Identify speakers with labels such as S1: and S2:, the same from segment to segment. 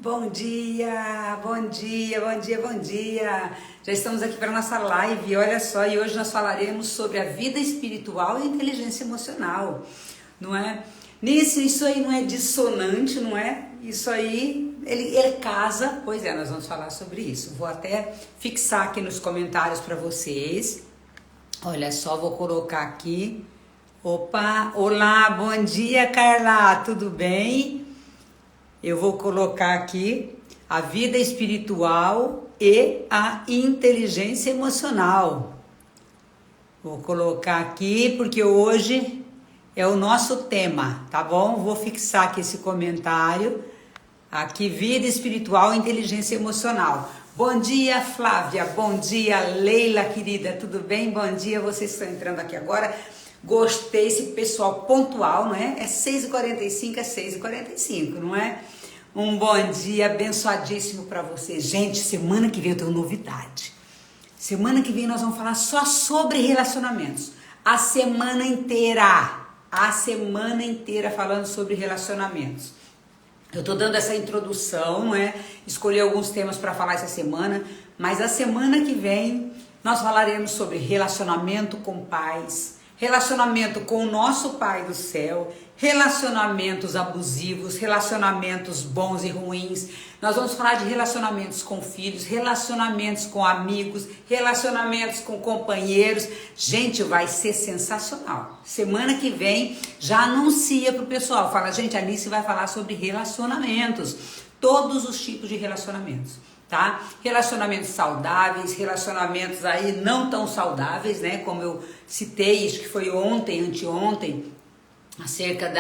S1: Bom dia, bom dia, bom dia, bom dia. Já estamos aqui para a nossa live, olha só, e hoje nós falaremos sobre a vida espiritual e a inteligência emocional, não é? Isso aí não é dissonante, não é? Isso aí, ele casa, pois é, nós vamos falar sobre isso. Vou até fixar aqui nos comentários para vocês. Olha só, vou colocar aqui. Opa, olá, bom dia, Carla, tudo bem? Eu vou colocar aqui a vida espiritual e a inteligência emocional. Vou colocar aqui porque hoje é o nosso tema, tá bom? Vou fixar aqui esse comentário. Aqui, vida espiritual e inteligência emocional. Bom dia, Flávia. Bom dia, Leila, querida. Tudo bem? Bom dia, vocês estão entrando aqui agora. Gostei, esse pessoal pontual, não é? É 6h45, é 6h45, não é? Um bom dia abençoadíssimo para vocês. Gente, semana que vem eu tenho novidade. Semana que vem nós vamos falar só sobre relacionamentos. A semana inteira falando sobre relacionamentos. Eu tô dando essa introdução, não é? Escolhi alguns temas para falar essa semana, mas a semana que vem nós falaremos sobre relacionamento com pais, relacionamento com o nosso Pai do céu, relacionamentos abusivos, relacionamentos bons e ruins. Nós vamos falar de relacionamentos com filhos, relacionamentos com amigos, relacionamentos com companheiros. Gente, vai ser sensacional. Semana que vem já anuncia pro pessoal. Fala, gente, a Alice vai falar sobre relacionamentos. Todos os tipos de relacionamentos. Tá? Relacionamentos saudáveis, relacionamentos aí não tão saudáveis, né? Como eu citei, acho que foi ontem, anteontem, acerca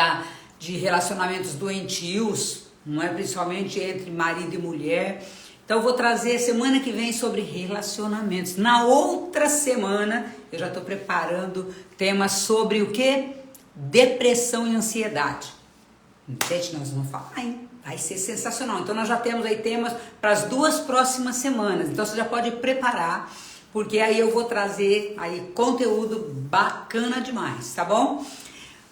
S1: de relacionamentos doentios, não é? Principalmente entre marido e mulher. Então eu vou trazer semana que vem sobre relacionamentos. Na outra semana eu já estou preparando temas sobre o que? Depressão e ansiedade. Gente, nós vamos falar, hein? Vai ser sensacional. Então nós já temos aí temas para as 2 próximas semanas. Então você já pode preparar, porque aí eu vou trazer aí conteúdo bacana demais, tá bom?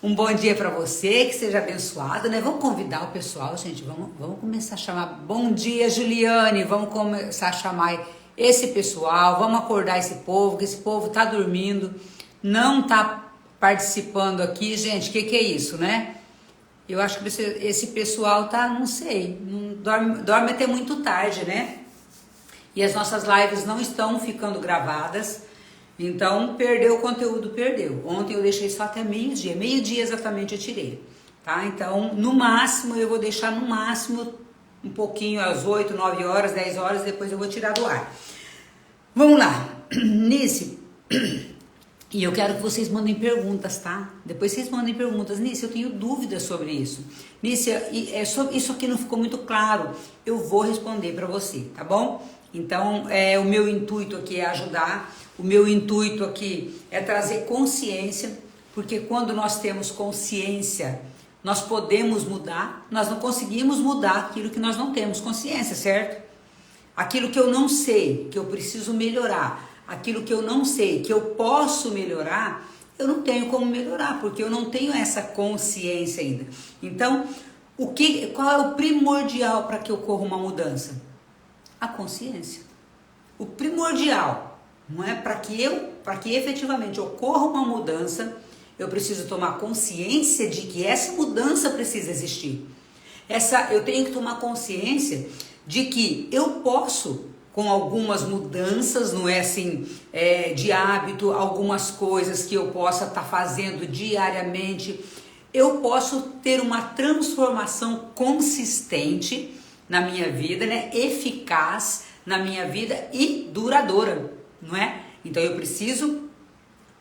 S1: Um bom dia para você, que seja abençoado, né? Vamos convidar o pessoal, gente. Vamos começar a chamar. Bom dia, Juliane. Vamos começar a chamar esse pessoal. Vamos acordar esse povo, que esse povo tá dormindo, não tá participando aqui, gente. O que é isso, né? Eu acho que esse pessoal tá, não sei, não dorme até muito tarde, né? E as nossas lives não estão ficando gravadas, então perdeu o conteúdo, perdeu. Ontem eu deixei só até meio-dia exatamente eu tirei, tá? Então, no máximo, eu vou deixar no máximo um pouquinho às 8, 9 horas, 10 horas, depois eu vou tirar do ar. Vamos lá, Nice. E eu quero que vocês mandem perguntas, tá? Depois vocês mandem perguntas. Nice, eu tenho dúvidas sobre isso. Nice, isso aqui não ficou muito claro. Eu vou responder para você, tá bom? Então, o meu intuito aqui é ajudar. O meu intuito aqui é trazer consciência. Porque quando nós temos consciência, nós podemos mudar. Nós não conseguimos mudar aquilo que nós não temos consciência, certo? Aquilo que eu não sei, que eu preciso melhorar. Aquilo que eu não sei, que eu posso melhorar, eu não tenho como melhorar, porque eu não tenho essa consciência ainda. Então, qual é o primordial para que ocorra uma mudança? A consciência. O primordial, não é? Para que efetivamente ocorra uma mudança, eu preciso tomar consciência de que essa mudança precisa existir. Eu tenho que tomar consciência de que eu posso, com algumas mudanças, não é assim, de hábito, algumas coisas que eu possa estar fazendo diariamente, eu posso ter uma transformação consistente na minha vida, né? Eficaz na minha vida e duradoura, não é? Então eu preciso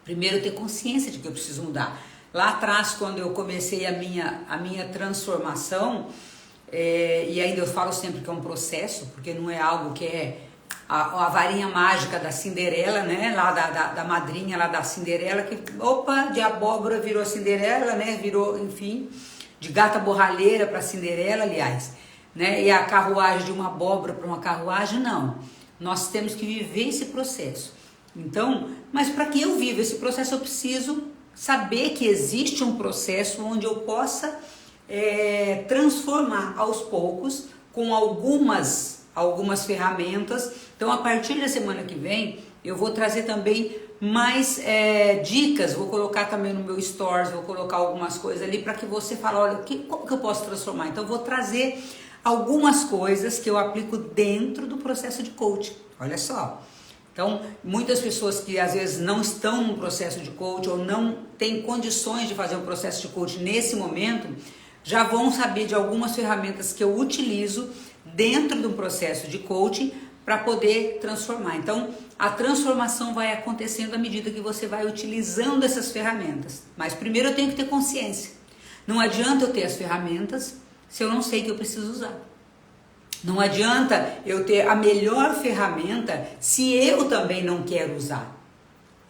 S1: primeiro ter consciência de que eu preciso mudar. Lá atrás, quando eu comecei a minha transformação, e ainda eu falo sempre que é um processo, porque não é algo que é a varinha mágica da Cinderela, né? Lá da madrinha lá da Cinderela, que opa, de abóbora virou Cinderela, né? Virou, enfim, de gata borralheira para Cinderela, aliás, né? E a carruagem de uma abóbora para uma carruagem, não. Nós temos que viver esse processo. Então, mas para que eu viva esse processo, eu preciso saber que existe um processo onde eu possa transformar aos poucos com algumas ferramentas. Então, a partir da semana que vem, eu vou trazer também mais dicas, vou colocar também no meu stories, vou colocar algumas coisas ali para que você fale, olha, como que eu posso transformar? Então, eu vou trazer algumas coisas que eu aplico dentro do processo de coaching. Olha só. Então, muitas pessoas que às vezes não estão no processo de coaching ou não têm condições de fazer um processo de coaching nesse momento, já vão saber de algumas ferramentas que eu utilizo dentro do processo de coaching para poder transformar. Então, a transformação vai acontecendo à medida que você vai utilizando essas ferramentas. Mas primeiro eu tenho que ter consciência. Não adianta eu ter as ferramentas se eu não sei que eu preciso usar. Não adianta eu ter a melhor ferramenta se eu também não quero usar.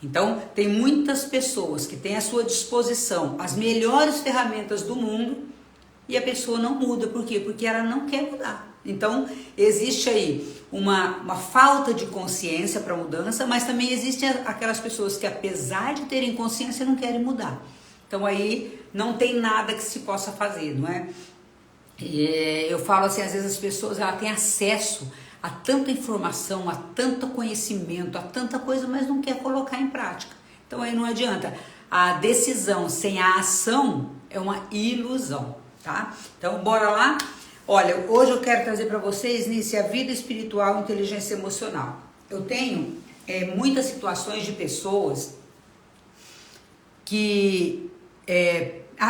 S1: Então, tem muitas pessoas que têm à sua disposição as melhores ferramentas do mundo e a pessoa não muda. Por quê? Porque ela não quer mudar. Então, existe aí uma falta de consciência para mudança, mas também existem aquelas pessoas que, apesar de terem consciência, não querem mudar. Então, aí não tem nada que se possa fazer, não é? Eu falo assim, às vezes as pessoas ela têm acesso a tanta informação, a tanto conhecimento, a tanta coisa, mas não quer colocar em prática. Então aí não adianta. A decisão sem a ação é uma ilusão, tá? Então bora lá. Olha, hoje eu quero trazer para vocês nisso a vida espiritual e inteligência emocional. Eu tenho muitas situações de pessoas que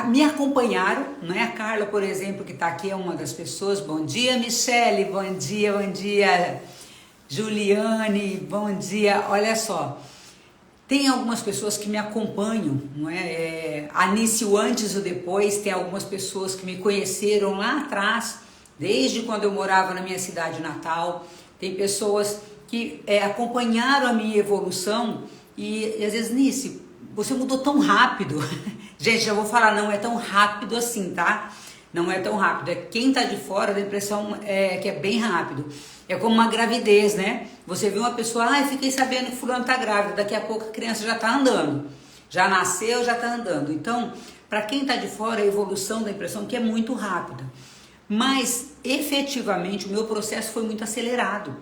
S1: me acompanharam, né? A Carla, por exemplo, que está aqui, é uma das pessoas. Bom dia, Michele, bom dia, Juliane, bom dia. Olha só, tem algumas pessoas que me acompanham, não é? Anice, o antes e o depois. Tem algumas pessoas que me conheceram lá atrás, desde quando eu morava na minha cidade natal. Tem pessoas que acompanharam a minha evolução e às vezes, Nice, você mudou tão rápido. Gente, já vou falar, não é tão rápido assim, tá? Não é tão rápido. Quem tá de fora, a impressão que é bem rápido. É como uma gravidez, né? Você vê uma pessoa, eu fiquei sabendo que fulano tá grávida, daqui a pouco a criança já tá andando. Já nasceu, já tá andando. Então, para quem tá de fora, a evolução da impressão que é muito rápida. Mas, efetivamente, o meu processo foi muito acelerado.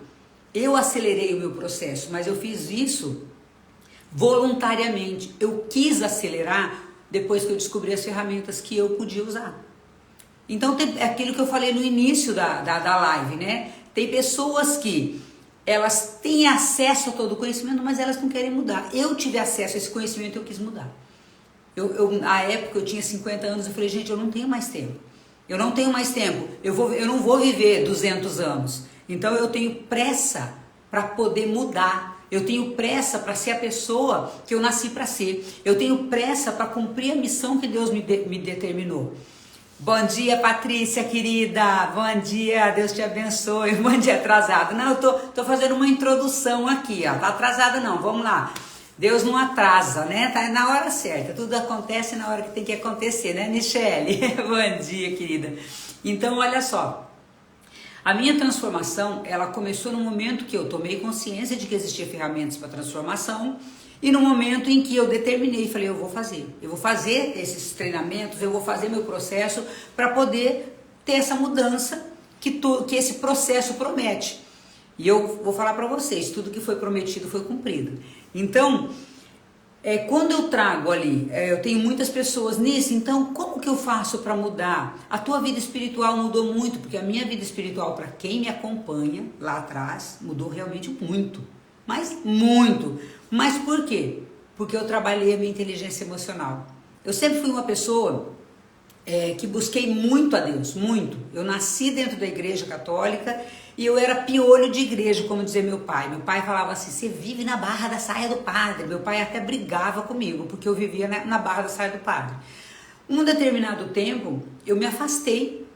S1: Eu acelerei o meu processo, mas eu fiz isso voluntariamente. Eu quis acelerar depois que eu descobri as ferramentas que eu podia usar. Então, é aquilo que eu falei no início da live, né? Tem pessoas que elas têm acesso a todo o conhecimento, mas elas não querem mudar. Eu tive acesso a esse conhecimento e eu quis mudar. Na época, eu tinha 50 anos, eu falei, gente, eu não tenho mais tempo. Eu não tenho mais tempo. Eu não vou viver 200 anos. Então, eu tenho pressa para poder mudar. Eu tenho pressa para ser a pessoa que eu nasci para ser. Eu tenho pressa para cumprir a missão que Deus me determinou. Bom dia, Patrícia, querida. Bom dia, Deus te abençoe. Bom dia, atrasada. Não, eu tô fazendo uma introdução aqui, ó. Tá atrasada não, vamos lá. Deus não atrasa, né? Tá na hora certa. Tudo acontece na hora que tem que acontecer, né, Michele? Bom dia, querida. Então, olha só. A minha transformação, ela começou no momento que eu tomei consciência de que existiam ferramentas para transformação e no momento em que eu determinei, falei, eu vou fazer esses treinamentos, eu vou fazer meu processo para poder ter essa mudança que esse processo promete. E eu vou falar para vocês, tudo que foi prometido foi cumprido. Então, quando eu trago ali, eu tenho muitas pessoas nisso, então como que eu faço para mudar? A tua vida espiritual mudou muito, porque a minha vida espiritual, para quem me acompanha lá atrás, mudou realmente muito, mas muito. Mas por quê? Porque eu trabalhei a minha inteligência emocional. Eu sempre fui uma pessoa que busquei muito a Deus, muito. Eu nasci dentro da igreja católica e eu era piolho de igreja, como dizia meu pai. Meu pai falava assim, você vive na barra da saia do padre. Meu pai até brigava comigo, porque eu vivia na barra da saia do padre. Um determinado tempo, eu me afastei.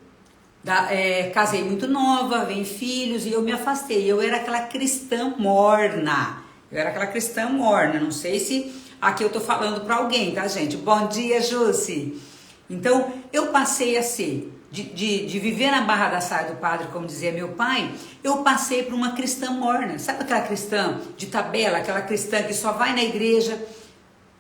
S1: Casei muito nova, vem filhos e eu me afastei. Eu era aquela cristã morna. Não sei se aqui eu tô falando para alguém, tá, gente? Bom dia, Jussi. Então, eu passei a ser, de viver na barra da saia do padre, como dizia meu pai, eu passei para uma cristã morna. Sabe aquela cristã de tabela, aquela cristã que só vai na igreja,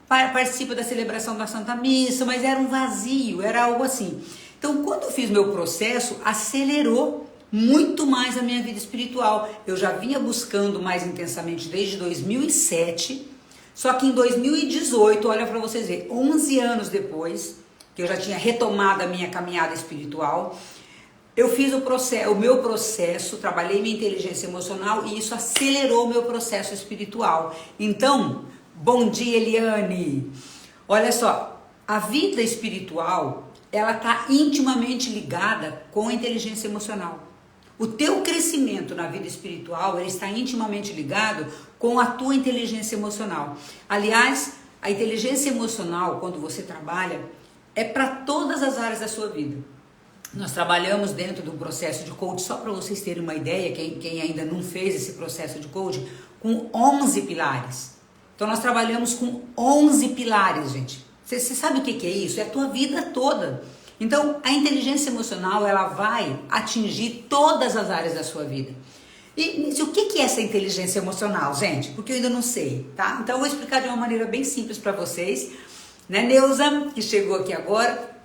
S1: participa da celebração da Santa Missa, mas era um vazio, era algo assim. Então, quando eu fiz meu processo, acelerou, muito mais a minha vida espiritual. Eu já vinha buscando mais intensamente desde 2007, só que em 2018, olha para vocês verem, 11 anos depois, que eu já tinha retomado a minha caminhada espiritual, eu fiz o meu processo, trabalhei minha inteligência emocional e isso acelerou o meu processo espiritual. Então, bom dia, Eliane! Olha só, a vida espiritual, ela está intimamente ligada com a inteligência emocional. O teu crescimento na vida espiritual, ele está intimamente ligado com a tua inteligência emocional. Aliás, a inteligência emocional, quando você trabalha, é para todas as áreas da sua vida. Nós trabalhamos dentro de um processo de coaching, só para vocês terem uma ideia, quem ainda não fez esse processo de coaching, com 11 pilares. Então nós trabalhamos com 11 pilares, gente. Você sabe o que é isso? É a tua vida toda. Então a inteligência emocional, ela vai atingir todas as áreas da sua vida. E o que é essa inteligência emocional, gente? Porque eu ainda não sei, tá? Então eu vou explicar de uma maneira bem simples para vocês. Né, Neuza, que chegou aqui agora?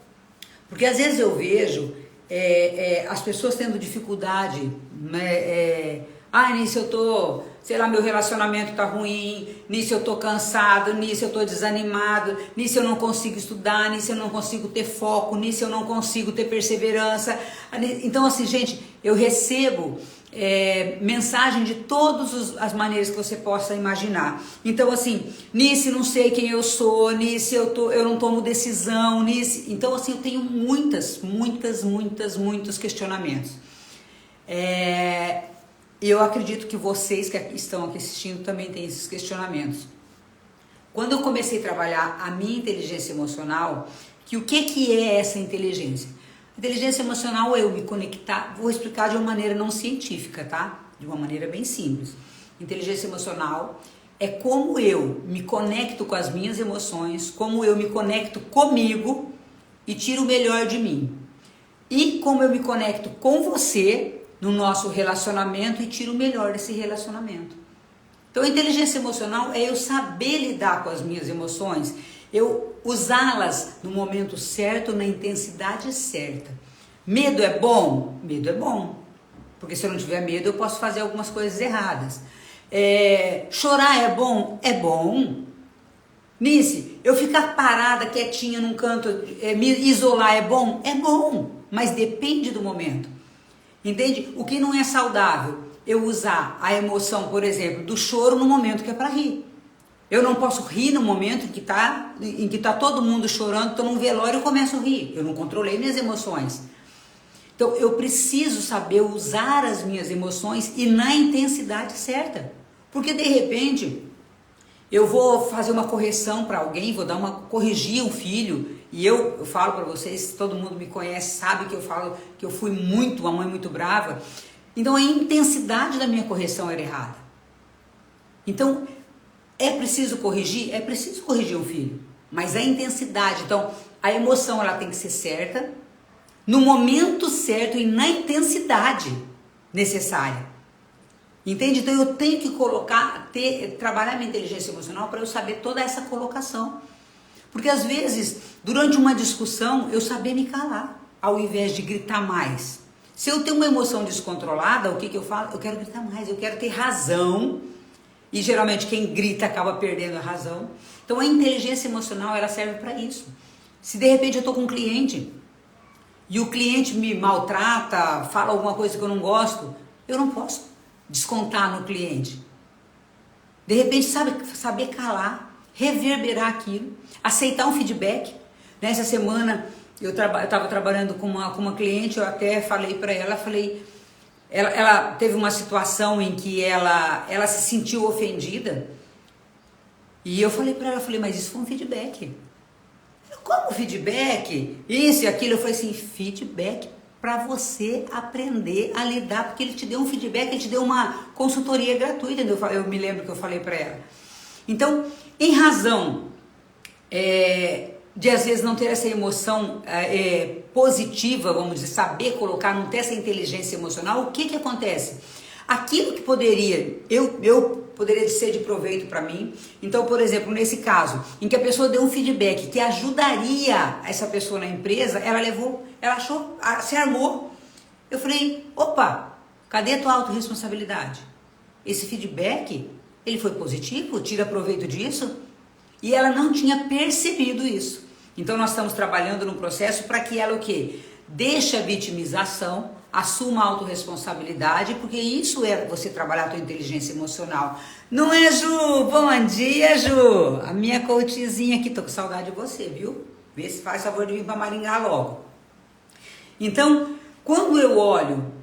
S1: Porque às vezes eu vejo as pessoas tendo dificuldade, né? Nisso eu tô, sei lá, meu relacionamento tá ruim, nisso eu tô cansado, nisso eu tô desanimado, nisso eu não consigo estudar, nisso eu não consigo ter foco, nisso eu não consigo ter perseverança. Então assim, gente, eu recebo mensagem de todas as maneiras que você possa imaginar. Então assim, nisso não sei quem eu sou, nisso eu não tomo decisão, nisso. Então assim, eu tenho muitos questionamentos. Eu acredito que vocês que estão aqui assistindo também têm esses questionamentos. Quando eu comecei a trabalhar a minha inteligência emocional, o que é essa inteligência? Inteligência emocional é eu me conectar, vou explicar de uma maneira não científica, tá? De uma maneira bem simples. Inteligência emocional é como eu me conecto com as minhas emoções, como eu me conecto comigo e tiro o melhor de mim. E como eu me conecto com você no nosso relacionamento e tiro o melhor desse relacionamento. Então a inteligência emocional é eu saber lidar com as minhas emoções, eu usá-las no momento certo, na intensidade certa. Medo é bom? Medo é bom. Porque se eu não tiver medo, eu posso fazer algumas coisas erradas. Chorar é bom? É bom. Nice, eu ficar parada, quietinha num canto, me isolar é bom? É bom. Mas depende do momento. Entende? O que não é saudável? Eu usar a emoção, por exemplo, do choro no momento que é para rir. Eu não posso rir no momento em que tá todo mundo chorando, estou num velório e começo a rir. Eu não controlei minhas emoções. Então eu preciso saber usar as minhas emoções e na intensidade certa. Porque de repente eu vou fazer uma correção para alguém, vou corrigir um filho, e eu falo para vocês, todo mundo me conhece, sabe que eu falo que eu fui uma mãe muito brava. Então a intensidade da minha correção era errada. Então é preciso corrigir? É preciso corrigir um filho. Mas a intensidade, então, a emoção ela tem que ser certa, no momento certo e na intensidade necessária. Entende? Então eu tenho que trabalhar minha inteligência emocional para eu saber toda essa colocação. Porque às vezes, durante uma discussão, eu saber me calar, ao invés de gritar mais. Se eu tenho uma emoção descontrolada, o que eu falo? Eu quero gritar mais, eu quero ter razão. E geralmente quem grita acaba perdendo a razão. Então a inteligência emocional ela serve para isso. Se de repente eu estou com um cliente e o cliente me maltrata, fala alguma coisa que eu não gosto, eu não posso descontar no cliente. De repente saber calar, reverberar aquilo, aceitar um feedback. Nessa semana eu estava trabalhando com uma cliente, eu até falei para ela, ela teve uma situação em que ela se sentiu ofendida. E eu falei para ela, mas isso foi um feedback. Como feedback? Isso e aquilo. Eu falei assim, feedback para você aprender a lidar, porque ele te deu um feedback, ele te deu uma consultoria gratuita. Eu me lembro que eu falei para ela. Então, em razão de às vezes não ter essa emoção positiva, vamos dizer, saber colocar, não ter essa inteligência emocional, o que acontece? Aquilo que eu poderia ser de proveito para mim. Então, por exemplo, nesse caso, em que a pessoa deu um feedback que ajudaria essa pessoa na empresa, ela achou, se armou. Eu falei, opa, cadê a tua autorresponsabilidade? Esse feedback, ele foi positivo? Tira proveito disso? E ela não tinha percebido isso. Então nós estamos trabalhando num processo para que ela o quê? Deixe a vitimização, assuma a autorresponsabilidade, porque isso é você trabalhar a tua inteligência emocional. Não é, Ju? Bom dia, Ju! A minha coachzinha aqui, tô com saudade de você, viu? Vê se faz favor de vir para Maringá logo. Então, quando eu olho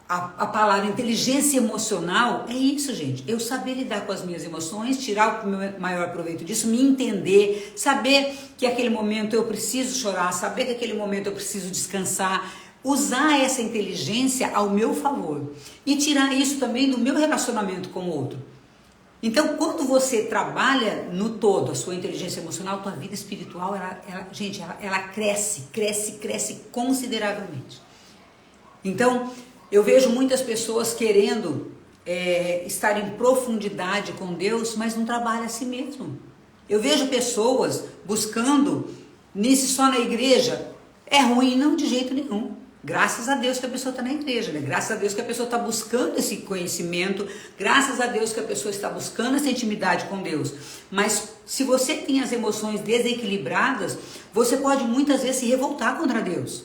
S1: a palavra inteligência emocional, é isso, gente. Eu saber lidar com as minhas emoções, tirar o meu maior proveito disso, me entender, saber que aquele momento eu preciso chorar, saber que aquele momento eu preciso descansar, usar essa inteligência ao meu favor e tirar isso também do meu relacionamento com o outro. Então, quando você trabalha no todo a sua inteligência emocional, tua vida espiritual, ela cresce consideravelmente. Então, eu vejo muitas pessoas querendo estar em profundidade com Deus, mas não trabalha a si mesmo. Eu vejo pessoas buscando nisso só na igreja. É ruim? Não, de jeito nenhum. Graças a Deus que a pessoa está na igreja, né? Graças a Deus que a pessoa está buscando esse conhecimento, graças a Deus que a pessoa está buscando essa intimidade com Deus. Mas se você tem as emoções desequilibradas, você pode muitas vezes se revoltar contra Deus.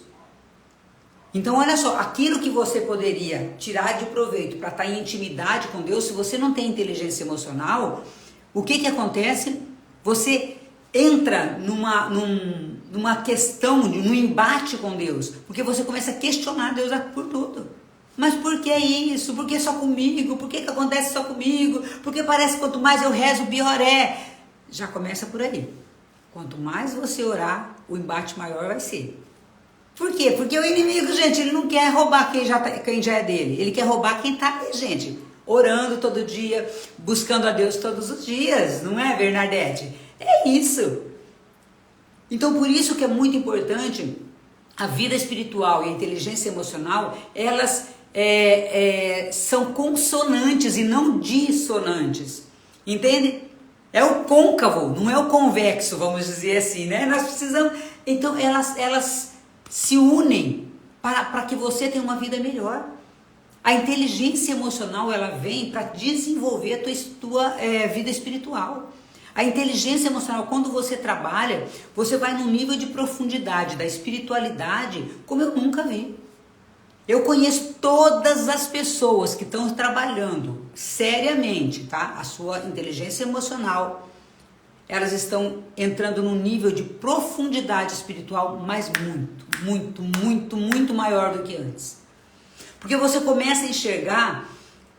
S1: Então olha só, aquilo que você poderia tirar de proveito para estar em intimidade com Deus, se você não tem inteligência emocional, o que acontece? Você entra numa questão, num embate com Deus, porque você começa a questionar Deus por tudo. Mas por que isso? Por que só comigo? Por que acontece só comigo? Porque parece que quanto mais eu rezo, pior é. Já começa por aí. Quanto mais você orar, o embate maior vai ser. Por quê? Porque o inimigo, gente, ele não quer roubar quem já é dele. Ele quer roubar quem está ali, gente. Orando todo dia, buscando a Deus todos os dias. Não é, Bernadette? É isso. Então, por isso que é muito importante a vida espiritual e a inteligência emocional, elas são consonantes e não dissonantes. Entende? É o côncavo, não é o convexo, vamos dizer assim, né? Nós precisamos... Então, elas se unem para que você tenha uma vida melhor. A inteligência emocional, ela vem para desenvolver a tua vida espiritual. A inteligência emocional, quando você trabalha, você vai num nível de profundidade da espiritualidade como eu nunca vi. Eu conheço todas as pessoas que estão trabalhando seriamente, tá? A sua inteligência emocional. Elas estão entrando num nível de profundidade espiritual, mas muito maior do que antes. Porque você começa a enxergar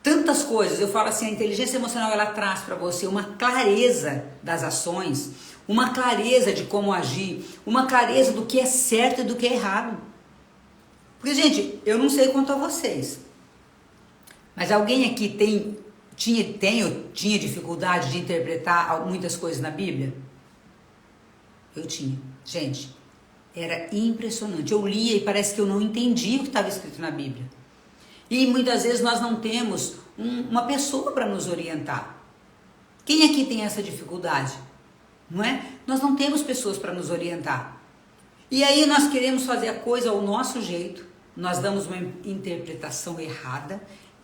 S1: tantas coisas. Eu falo assim, a inteligência emocional, ela traz para você uma clareza das ações, uma clareza de como agir, uma clareza do que é certo e do que é errado. Porque, gente, eu não sei quanto a vocês, mas alguém aqui tinha dificuldade de interpretar muitas coisas na Bíblia? Eu tinha. Gente, era impressionante. Eu lia e parece que eu não entendia o que estava escrito na Bíblia. E muitas vezes nós não temos uma pessoa para nos orientar. Quem aqui tem essa dificuldade? Não é? Nós não temos pessoas para nos orientar. E aí nós queremos fazer a coisa ao nosso jeito. Nós damos uma interpretação errada,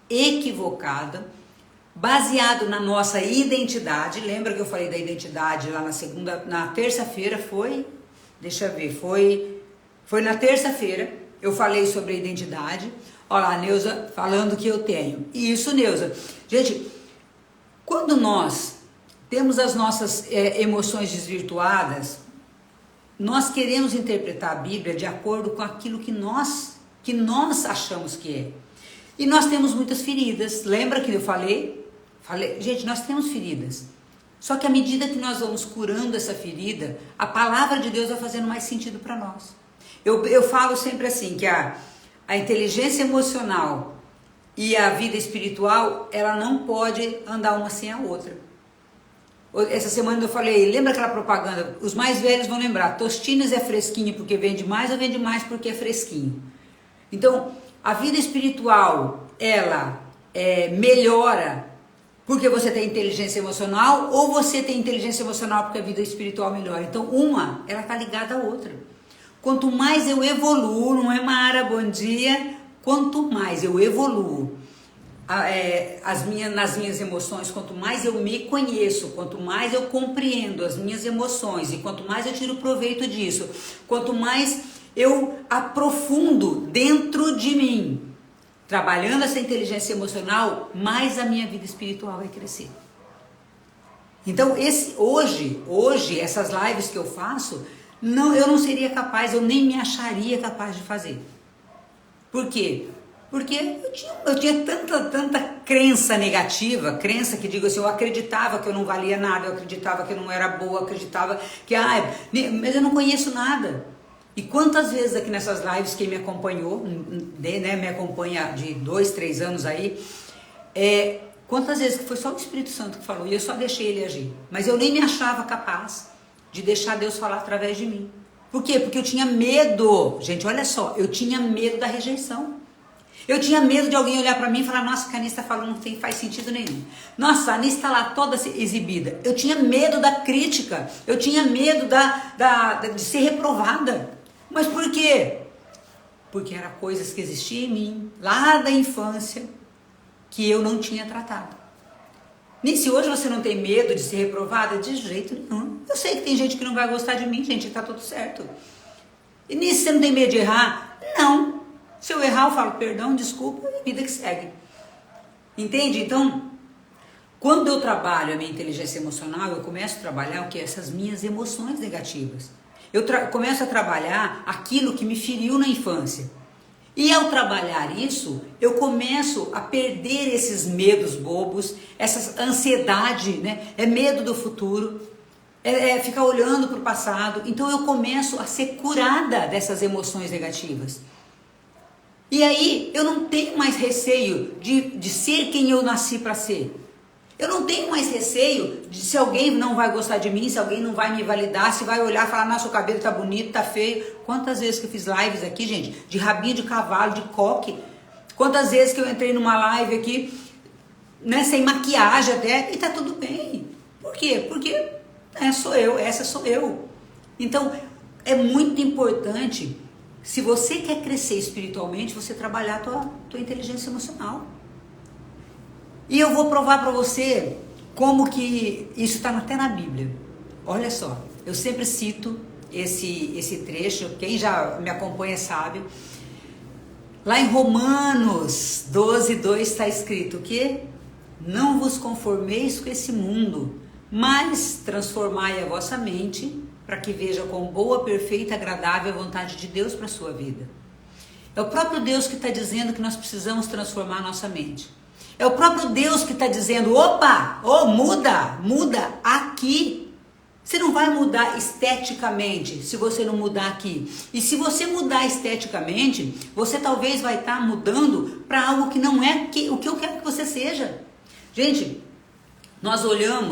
S1: equivocada, baseado na nossa identidade. Lembra que eu falei da identidade lá na terça-feira? Deixa eu ver, foi na terça-feira. Eu falei sobre a identidha. Olha lá, a Neuza falando que eu tenho. Isso, Neuza. Gente, quando nós temos as nossas emoções desvirtuadas, nós queremos interpretar a Bíblia de acordo com aquilo que nós achamos que é. E nós temos muitas feridas. Lembra que eu falei? Gente, nós temos feridas. Só que à medida que nós vamos curando essa ferida, a palavra de Deus vai fazendo mais sentido para nós. Eu falo sempre assim, que a inteligência emocional e a vida espiritual, ela não pode andar uma sem a outra. Essa semana eu falei, lembra aquela propaganda? Os mais velhos vão lembrar, Tostines é fresquinho porque vende mais ou vende mais porque é fresquinho? Então, a vida espiritual, ela melhora porque você tem inteligência emocional, ou você tem inteligência emocional porque a vida espiritual melhora. Então, ela está ligada à outra. Quanto mais eu evoluo, não é, Mara? Bom dia. Quanto mais eu evoluo nas minhas emoções, quanto mais eu me conheço, quanto mais eu compreendo as minhas emoções e quanto mais eu tiro proveito disso, quanto mais eu aprofundo dentro de mim, trabalhando essa inteligência emocional, mais a minha vida espiritual vai crescer. Então, hoje, essas lives que eu faço, eu não seria capaz, eu nem me acharia capaz de fazer. Por quê? Porque eu tinha tanta crença negativa, crença que digo assim, eu acreditava que eu não valia nada, eu acreditava que eu não era boa, eu acreditava que, mas eu não conheço nada. E quantas vezes aqui nessas lives, quem me acompanhou, né, me acompanha de 2, 3 anos aí, quantas vezes que foi só o Espírito Santo que falou, e eu só deixei ele agir. Mas eu nem me achava capaz de deixar Deus falar através de mim. Por quê? Porque eu tinha medo. Gente, olha só, eu tinha medo da rejeição. Eu tinha medo de alguém olhar pra mim e falar, nossa, o que a Anis tá falando não faz sentido nenhum. Nossa, a Anis tá lá toda exibida. Eu tinha medo da crítica. Eu tinha medo de ser reprovada. Mas por quê? Porque eram coisas que existiam em mim, lá da infância, que eu não tinha tratado. Nem se hoje você não tem medo de ser reprovada, de jeito nenhum. Eu sei que tem gente que não vai gostar de mim, gente, tá tudo certo. E nisso você não tem medo de errar? Não. Se eu errar, eu falo perdão, desculpa, e vida que segue. Entende? Então, quando eu trabalho a minha inteligência emocional, eu começo a trabalhar o que? Essas minhas emoções negativas. Eu começo a trabalhar aquilo que me feriu na infância. E ao trabalhar isso, eu começo a perder esses medos bobos, essa ansiedade, né? É medo do futuro, ficar olhando para o passado. Então eu começo a ser curada dessas emoções negativas. E aí eu não tenho mais receio de ser quem eu nasci para ser. Eu não tenho mais receio de se alguém não vai gostar de mim, se alguém não vai me validar, se vai olhar e falar, nossa, o cabelo tá bonito, tá feio. Quantas vezes que eu fiz lives aqui, gente, de rabinho de cavalo, de coque. Quantas vezes que eu entrei numa live aqui, né, sem maquiagem até, e tá tudo bem. Por quê? Porque sou eu, essa sou eu. Então, é muito importante, se você quer crescer espiritualmente, você trabalhar a tua inteligência emocional. E eu vou provar para você como que isso está até na Bíblia. Olha só, eu sempre cito esse trecho, quem já me acompanha sabe. Lá em Romanos 12:2 está escrito que não vos conformeis com esse mundo, mas transformai a vossa mente para que veja quão boa, perfeita e agradável a vontade de Deus para a sua vida. É o próprio Deus que está dizendo que nós precisamos transformar a nossa mente. É o próprio Deus que está dizendo, muda aqui. Você não vai mudar esteticamente se você não mudar aqui. E se você mudar esteticamente, você talvez vai estar mudando para algo que não é o que eu quero que você seja. Gente,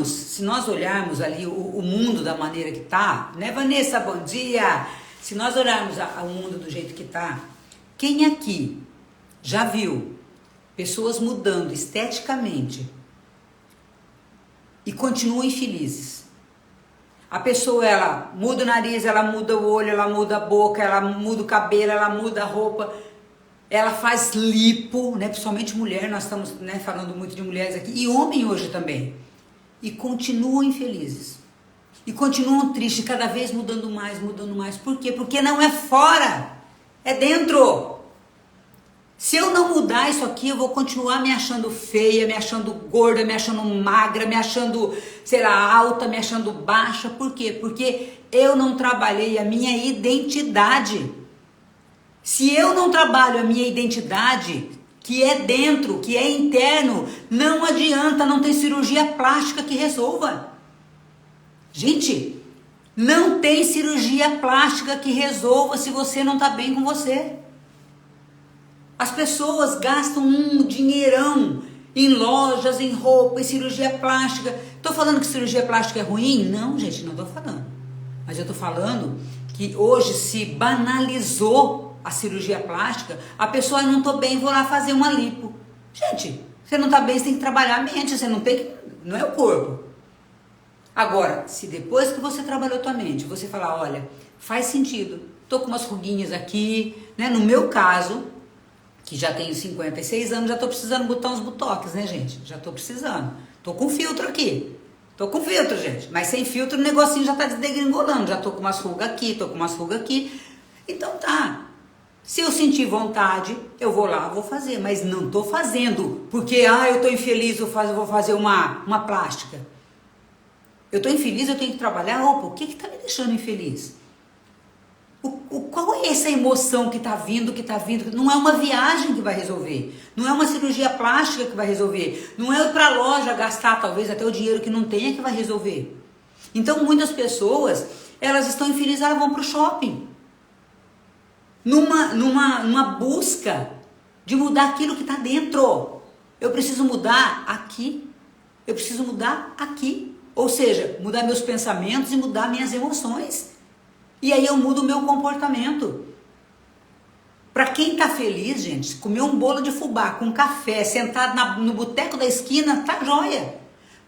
S1: se nós olharmos ali o mundo da maneira que está, né, Vanessa, bom dia. Se nós olharmos o mundo do jeito que está, quem aqui já viu pessoas mudando esteticamente e continuam infelizes? A pessoa, ela muda o nariz, ela muda o olho, ela muda a boca, ela muda o cabelo, ela muda a roupa, ela faz lipo, né? Principalmente mulher, nós estamos, né, falando muito de mulheres aqui, e homem hoje também. E continuam infelizes. E continuam tristes, cada vez mudando mais. Por quê? Porque não é fora, é dentro. Se eu não mudar isso aqui, eu vou continuar me achando feia, me achando gorda, me achando magra, me achando, sei lá, alta, me achando baixa. Por quê? Porque eu não trabalhei a minha identidade. Se eu não trabalho a minha identidade, que é dentro, que é interno, não adianta, não tem cirurgia plástica que resolva. Gente, não tem cirurgia plástica que resolva se você não está bem com você. As pessoas gastam um dinheirão em lojas, em roupa, em cirurgia plástica. Estou falando que cirurgia plástica é ruim? Não, gente, não estou falando. Mas eu estou falando que hoje se banalizou a cirurgia plástica. A pessoa, não estou bem, vou lá fazer uma lipo. Gente, você não está bem, você tem que trabalhar a mente, você não tem que... Não é o corpo. Agora, se depois que você trabalhou a tua mente, você falar, olha, faz sentido. tô com umas ruguinhas aqui, né? No meu caso, que já tenho 56 anos, já tô precisando botar uns botox, né, gente? Já tô precisando. Tô com filtro aqui. Tô com filtro, gente. Mas sem filtro o negocinho já tá desdegringolando. Já tô com umas rugas aqui, tô com umas rugas aqui. Então tá. Se eu sentir vontade, eu vou lá, vou fazer. Mas não tô fazendo porque, eu tô infeliz, eu vou fazer uma plástica. Eu tô infeliz, eu tenho que trabalhar. Opa, o que tá me deixando infeliz? Qual é essa emoção que tá vindo, Não é uma viagem que vai resolver. Não é uma cirurgia plástica que vai resolver. Não é ir pra loja gastar talvez até o dinheiro que não tenha que vai resolver. Então muitas pessoas, elas estão infelizes, elas vão pro shopping. Numa busca de mudar aquilo que tá dentro. Eu preciso mudar aqui. Eu preciso mudar aqui. Ou seja, mudar meus pensamentos e mudar minhas emoções. E aí eu mudo o meu comportamento. Para quem tá feliz, gente, comer um bolo de fubá com café, sentado no boteco da esquina, tá joia.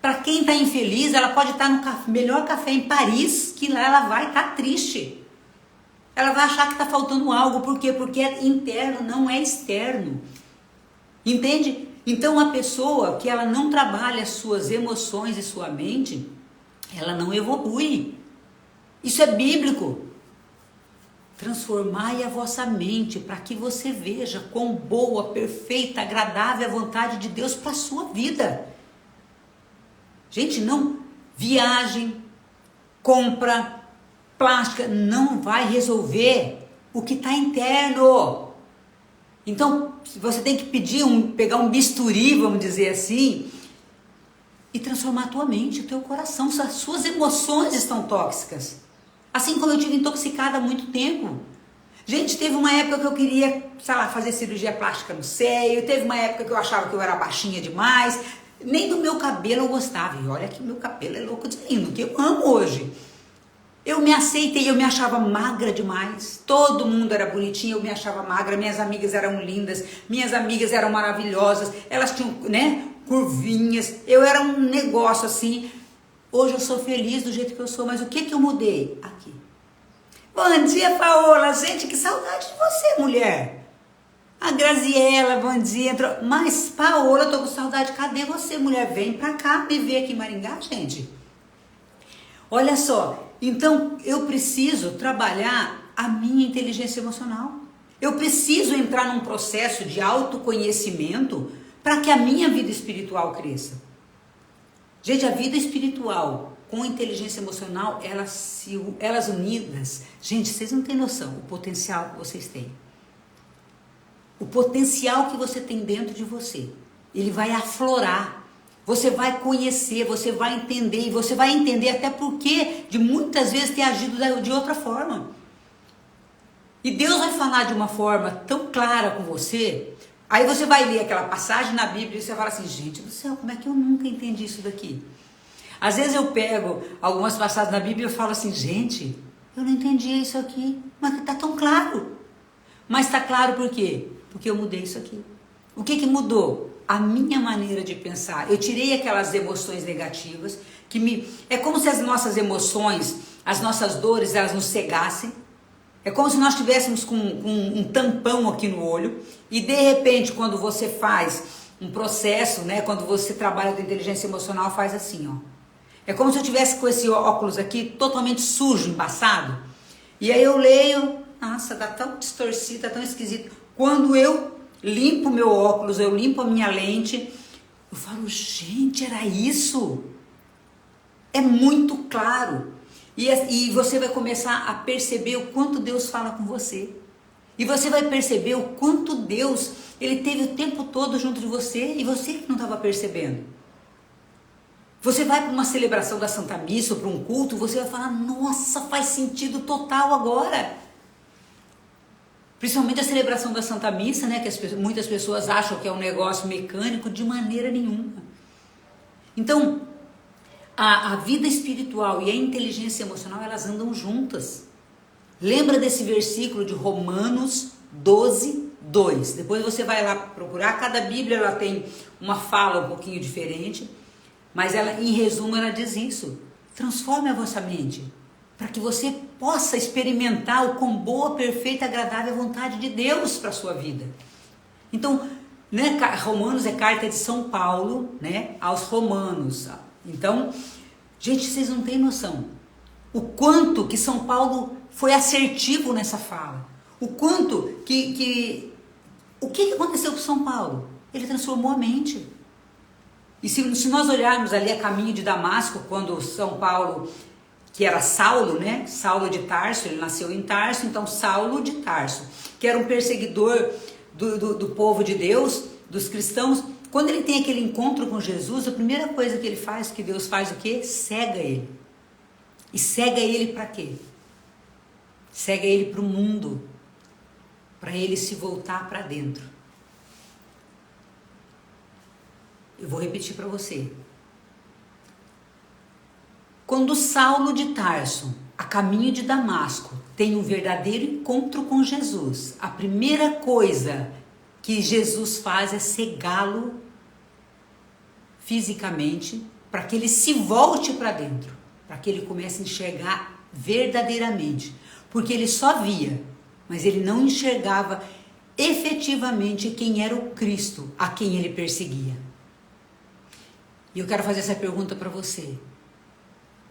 S1: Para quem tá infeliz, ela pode estar no melhor café em Paris, que lá ela vai estar triste. Ela vai achar que tá faltando algo. Por quê? Porque é interno, não é externo. Entende? Então a pessoa que ela não trabalha as suas emoções e sua mente, ela não evolui. Isso é bíblico. Transformai a vossa mente para que você veja quão boa, perfeita, agradável é a vontade de Deus para a sua vida. Gente, não, viagem, compra, plástica, não vai resolver o que está interno. Então, você tem que pegar um bisturi, vamos dizer assim, e transformar a tua mente, o teu coração. As suas emoções estão tóxicas. Assim como eu tive intoxicada há muito tempo. Gente, teve uma época que eu queria, fazer cirurgia plástica no seio. Teve uma época que eu achava que eu era baixinha demais. Nem do meu cabelo eu gostava. E olha que meu cabelo é louco de lindo, que eu amo hoje. Eu me aceitei, eu me achava magra demais. Todo mundo era bonitinho, eu me achava magra. Minhas amigas eram lindas, minhas amigas eram maravilhosas. Elas tinham, curvinhas. Eu era um negócio assim. Hoje eu sou feliz do jeito que eu sou, mas o que eu mudei? Aqui. Bom dia, Paola. Gente, que saudade de você, mulher. A Graziela, bom dia. Mas, Paola, eu tô com saudade. Cadê você, mulher? Vem pra cá me ver aqui em Maringá, gente. Olha só. Então, eu preciso trabalhar a minha inteligência emocional. Eu preciso entrar num processo de autoconhecimento para que a minha vida espiritual cresça. Gente, a vida espiritual com a inteligência emocional, elas unidas, gente, vocês não têm noção o potencial que vocês têm. O potencial que você tem dentro de você, ele vai aflorar. Você vai conhecer, você vai entender, e você vai entender até porque de muitas vezes ter agido de outra forma. E Deus vai falar de uma forma tão clara com você. Aí você vai ler aquela passagem na Bíblia e você fala assim, gente do céu, como é que eu nunca entendi isso daqui? Às vezes eu pego algumas passagens na Bíblia e eu falo assim, gente, eu não entendi isso aqui, mas está tão claro. Mas está claro por quê? Porque eu mudei isso aqui. O que mudou? A minha maneira de pensar. Eu tirei aquelas emoções negativas, é como se as nossas emoções, as nossas dores, elas nos cegassem. É como se nós estivéssemos com um tampão aqui no olho e de repente quando você faz um processo, quando você trabalha com inteligência emocional, faz assim, ó. É como se eu tivesse com esse óculos aqui totalmente sujo, embaçado. E aí eu leio, nossa, tá tão distorcido, tá tão esquisito. Quando eu limpo meu óculos, eu limpo a minha lente, eu falo, gente, era isso? É muito claro. E você vai começar a perceber o quanto Deus fala com você. E você vai perceber o quanto Deus, Ele teve o tempo todo junto de você e você que não estava percebendo. Você vai para uma celebração da Santa Missa ou para um culto, você vai falar, nossa, faz sentido total agora. Principalmente a celebração da Santa Missa, que muitas pessoas acham que é um negócio mecânico, de maneira nenhuma. Então, a vida espiritual e a inteligência emocional, elas andam juntas. Lembra desse versículo de Romanos 12, 2. Depois você vai lá procurar. Cada Bíblia ela tem uma fala um pouquinho diferente. Mas ela, em resumo, ela diz isso. Transforme a vossa mente. Para que você possa experimentar o quão boa, perfeita e agradável vontade de Deus para a sua vida. Então, né, Romanos é carta de São Paulo, né, aos romanos. Então, gente, vocês não têm noção o quanto que São Paulo foi assertivo nessa fala. O quanto o que aconteceu com São Paulo? Ele transformou a mente. E se nós olharmos ali a caminho de Damasco, quando São Paulo, que era Saulo, né? Saulo de Tarso, ele nasceu em Tarso, então Saulo de Tarso, que era um perseguidor do povo de Deus, dos cristãos. Quando ele tem aquele encontro com Jesus, a primeira coisa que ele faz, que Deus faz o quê? Cega ele. E cega ele para quê? Cega ele para o mundo, para ele se voltar para dentro. Eu vou repetir para você. Quando Saulo de Tarso, a caminho de Damasco, tem um verdadeiro encontro com Jesus, a primeira coisa que Jesus faz é cegá-lo fisicamente, para que ele se volte para dentro, para que ele comece a enxergar verdadeiramente, porque ele só via, mas ele não enxergava efetivamente quem era o Cristo a quem ele perseguia. E eu quero fazer essa pergunta para você.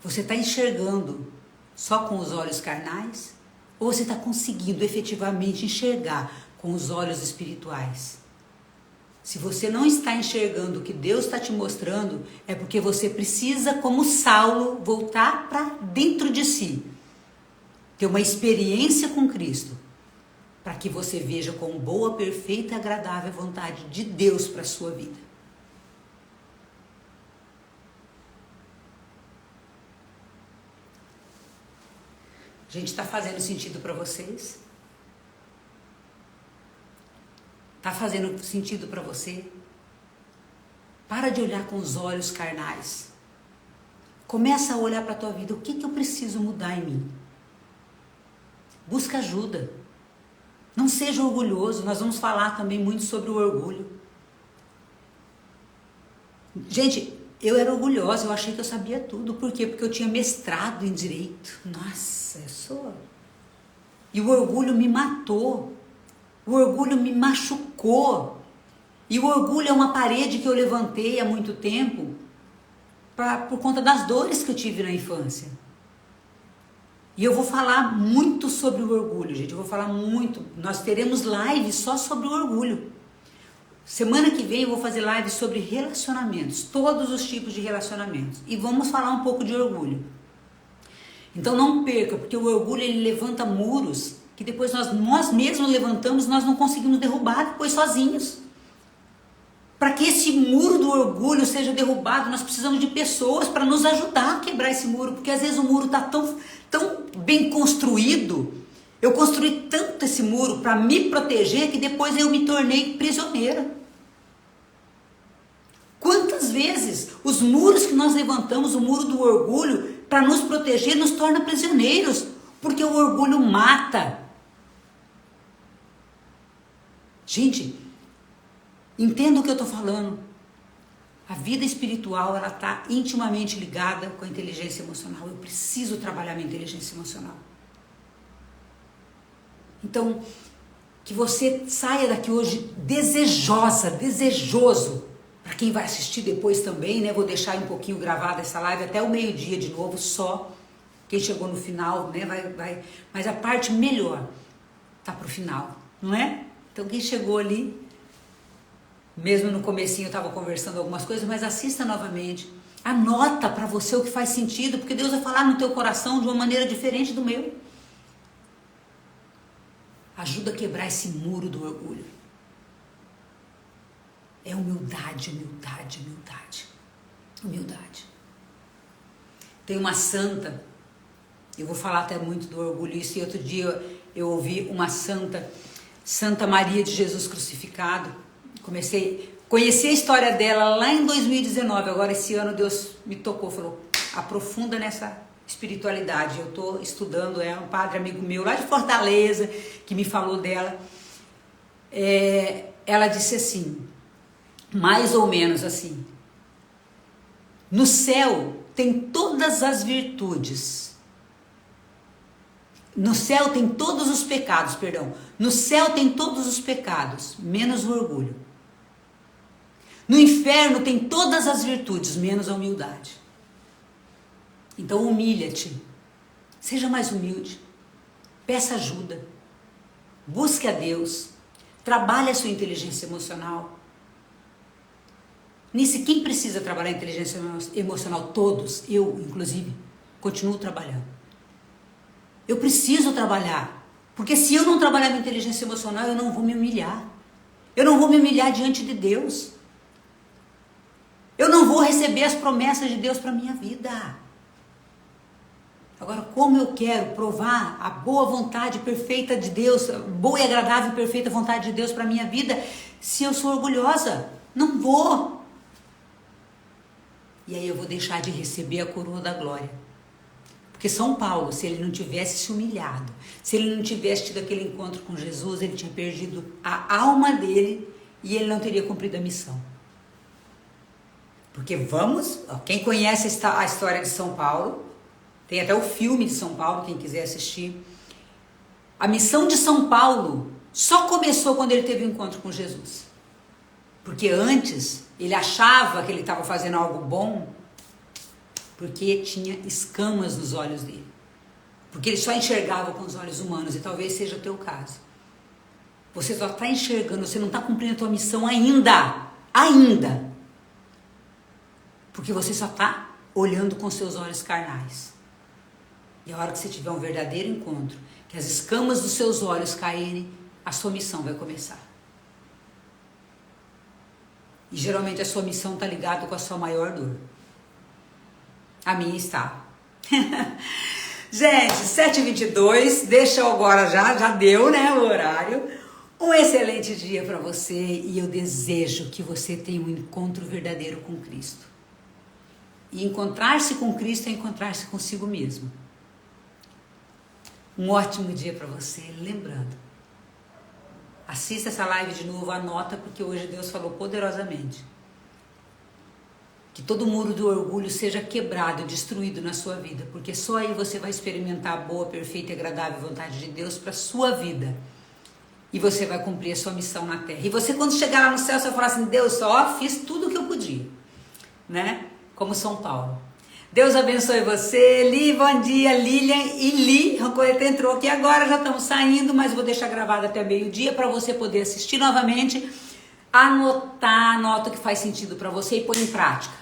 S1: Você está enxergando só com os olhos carnais? Ou você está conseguindo efetivamente enxergar com os olhos espirituais? Se você não está enxergando o que Deus está te mostrando, é porque você precisa, como Saulo, voltar para dentro de si. Ter uma experiência com Cristo. Para que você veja com boa, perfeita e agradável vontade de Deus para a sua vida. Gente, está fazendo sentido para vocês? Está fazendo sentido para você? Para de olhar com os olhos carnais. Começa a olhar para a tua vida. O que eu preciso mudar em mim? Busca ajuda. Não seja orgulhoso. Nós vamos falar também muito sobre o orgulho. Gente, eu era orgulhosa, eu achei que eu sabia tudo. Por quê? Porque eu tinha mestrado em direito. Nossa, eu sou... E o orgulho me matou. O orgulho me machucou. E o orgulho é uma parede que eu levantei há muito tempo por conta das dores que eu tive na infância. E eu vou falar muito sobre o orgulho, gente. Eu vou falar muito. Nós teremos lives só sobre o orgulho. Semana que vem eu vou fazer live sobre relacionamentos, todos os tipos de relacionamentos. E vamos falar um pouco de orgulho. Então não perca, porque o orgulho ele levanta muros que depois nós mesmos levantamos, nós não conseguimos derrubar depois sozinhos. Para que esse muro do orgulho seja derrubado, nós precisamos de pessoas para nos ajudar a quebrar esse muro, porque às vezes o muro está tão bem construído, eu construí tanto esse muro para me proteger, que depois eu me tornei prisioneira. Quantas vezes os muros que nós levantamos, o muro do orgulho, para nos proteger, nos torna prisioneiros, porque o orgulho mata. Gente, entenda o que eu estou falando. A vida espiritual, ela está intimamente ligada com a inteligência emocional. Eu preciso trabalhar minha inteligência emocional. Então, que você saia daqui hoje desejoso. Para quem vai assistir depois também, né? Vou deixar um pouquinho gravada essa live até o meio-dia de novo, só. Quem chegou no final, né? Vai. Mas a parte melhor tá pro final, não é? Então quem chegou ali, mesmo no comecinho eu estava conversando algumas coisas, mas assista novamente. Anota para você o que faz sentido, porque Deus vai falar no teu coração de uma maneira diferente do meu. Ajuda a quebrar esse muro do orgulho. É humildade. Tem uma santa, eu vou falar até muito do orgulho, isso, e outro dia eu ouvi uma santa, Santa Maria de Jesus Crucificado. Conheci a história dela lá em 2019, agora esse ano Deus me tocou, falou, aprofunda nessa espiritualidade. Eu estou estudando, é um padre amigo meu lá de Fortaleza, que me falou dela. Ela disse assim, mais ou menos assim, no céu tem todas as virtudes, No céu tem todos os pecados, perdão. No céu tem todos os pecados, menos o orgulho. No inferno tem todas as virtudes, menos a humildade. Então humilha-te. Seja mais humilde. Peça ajuda. Busque a Deus. Trabalhe a sua inteligência emocional. Nisso, quem precisa trabalhar a inteligência emocional? Todos. Eu, inclusive, continuo trabalhando. Eu preciso trabalhar. Porque se eu não trabalhar minha inteligência emocional, eu não vou me humilhar. Eu não vou me humilhar diante de Deus. Eu não vou receber as promessas de Deus para a minha vida. Agora, como eu quero provar a boa vontade perfeita de Deus, boa e agradável e perfeita vontade de Deus para a minha vida, se eu sou orgulhosa? Não vou. E aí eu vou deixar de receber a coroa da glória. Porque São Paulo, se ele não tivesse se humilhado, se ele não tivesse tido aquele encontro com Jesus, ele tinha perdido a alma dele e ele não teria cumprido a missão. Porque quem conhece a história de São Paulo, tem até o filme de São Paulo, quem quiser assistir. A missão de São Paulo só começou quando ele teve um encontro com Jesus. Porque antes ele achava que ele estava fazendo algo bom, porque tinha escamas nos olhos dele. Porque ele só enxergava com os olhos humanos, e talvez seja o teu caso. Você só está enxergando, você não está cumprindo a tua missão ainda. Ainda. Porque você só está olhando com seus olhos carnais. E a hora que você tiver um verdadeiro encontro, que as escamas dos seus olhos caírem, a sua missão vai começar. E geralmente a sua missão está ligada com a sua maior dor. A minha está. Gente, 7h22, deixa eu agora já deu, né, o horário. Um excelente dia para você e eu desejo que você tenha um encontro verdadeiro com Cristo. E encontrar-se com Cristo é encontrar-se consigo mesmo. Um ótimo dia para você. Lembrando, assista essa live de novo, anota, porque hoje Deus falou poderosamente. Que todo muro do orgulho seja quebrado, destruído na sua vida, porque só aí você vai experimentar a boa, perfeita e agradável vontade de Deus para a sua vida. E você vai cumprir a sua missão na terra. E você, quando chegar lá no céu, você vai falar assim: Deus, só fiz tudo o que eu podia, né? Como São Paulo. Deus abençoe você. Li, bom dia. Lilian e Li, Rancoleta entrou aqui agora, já estamos saindo, mas vou deixar gravado até meio-dia para você poder assistir novamente, anota o que faz sentido para você e pôr em prática.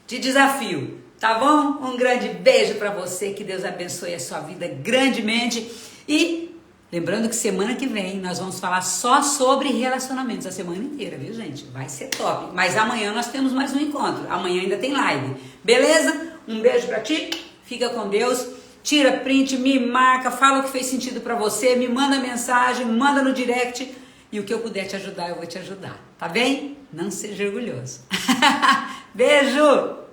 S1: Te desafio, tá bom? Um grande beijo para você, que Deus abençoe a sua vida grandemente. E lembrando que semana que vem nós vamos falar só sobre relacionamentos a semana inteira, viu, gente? Vai ser top. Mas amanhã nós temos mais um encontro. Amanhã ainda tem live. Beleza? Um beijo pra ti. Fica com Deus. Tira print, me marca, fala o que fez sentido pra você, me manda mensagem, manda no direct. E o que eu puder te ajudar, eu vou te ajudar. Tá bem? Não seja orgulhoso. Beijo!